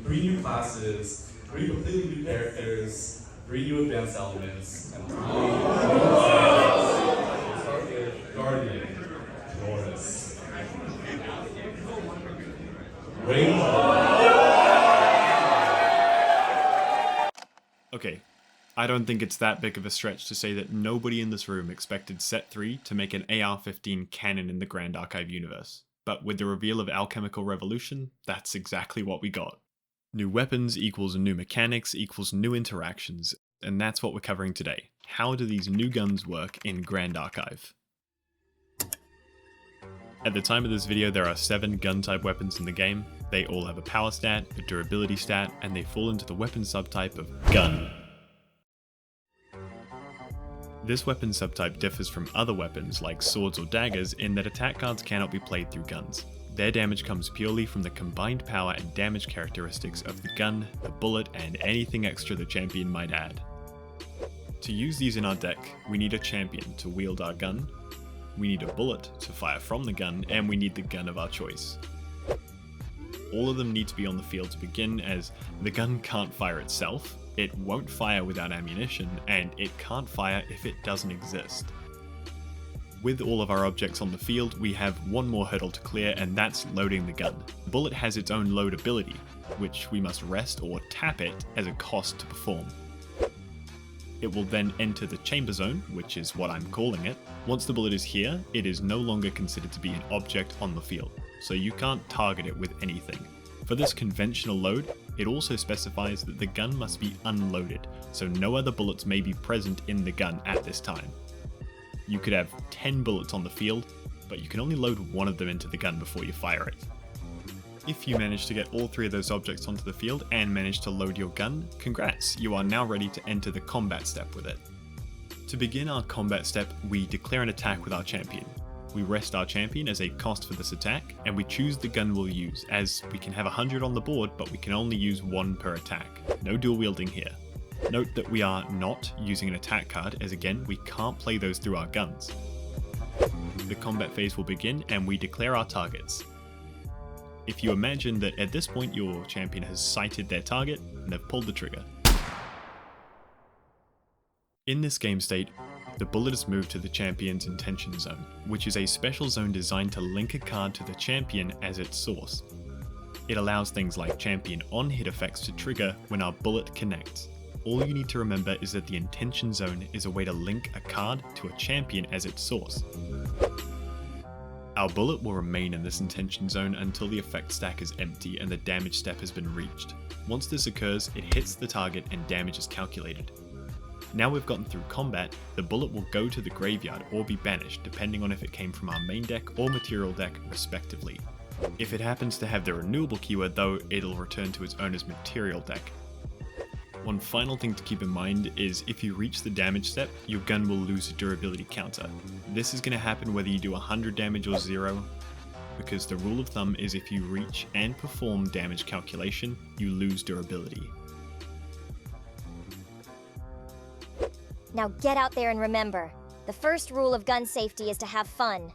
3 new classes, 3 completely new characters, 3 new advanced elements, and 3 target Guardian, Norris. Okay, I don't think it's that big of a stretch to say that nobody in this room expected Set 3 to make an AR-15 canon in the Grand Archive universe. But with the reveal of Alchemical Revolution, that's exactly what we got. New weapons equals new mechanics equals new interactions, and that's what we're covering today. How do these new guns work in Grand Archive? At the time of this video, there are 7 gun-type weapons in the game. They all have a power stat, a durability stat, and they fall into the weapon subtype of gun. This weapon subtype differs from other weapons like swords or daggers in that attack cards cannot be played through guns. Their damage comes purely from the combined power and damage characteristics of the gun, the bullet, and anything extra the champion might add. To use these in our deck, we need a champion to wield our gun, we need a bullet to fire from the gun, and we need the gun of our choice. All of them need to be on the field to begin, as the gun can't fire itself, it won't fire without ammunition, and it can't fire if it doesn't exist. With all of our objects on the field, we have one more hurdle to clear, and that's loading the gun. The bullet has its own load ability, which we must rest or tap it as a cost to perform. It will then enter the chamber zone, which is what I'm calling it. Once the bullet is here, it is no longer considered to be an object on the field, so you can't target it with anything. For this conventional load, it also specifies that the gun must be unloaded, so no other bullets may be present in the gun at this time. You could have 10 bullets on the field, but you can only load one of them into the gun before you fire it. If you manage to get all 3 of those objects onto the field and manage to load your gun, congrats, you are now ready to enter the combat step with it. To begin our combat step, we declare an attack with our champion. We rest our champion as a cost for this attack, and we choose the gun we'll use, as we can have 100 on the board, but we can only use 1 per attack. No dual wielding here. Note that we are not using an attack card, as again, we can't play those through our guns. The combat phase will begin, and we declare our targets. If you imagine that at this point your champion has sighted their target and have pulled the trigger. In this game state, the bullet is moved to the champion's intention zone, which is a special zone designed to link a card to the champion as its source. It allows things like champion on hit effects to trigger when our bullet connects. All you need to remember is that the intention zone is a way to link a card to a champion as its source. Our bullet will remain in this intention zone until the effect stack is empty and the damage step has been reached. Once this occurs, it hits the target and damage is calculated. Now we've gotten through combat, the bullet will go to the graveyard or be banished depending on if it came from our main deck or material deck respectively. If it happens to have the renewable keyword though, it'll return to its owner's material deck. One final thing to keep in mind is if you reach the damage step, your gun will lose a durability counter. This is going to happen whether you do 100 damage or 0, because the rule of thumb is if you reach and perform damage calculation, you lose durability. Now get out there and remember, the first rule of gun safety is to have fun.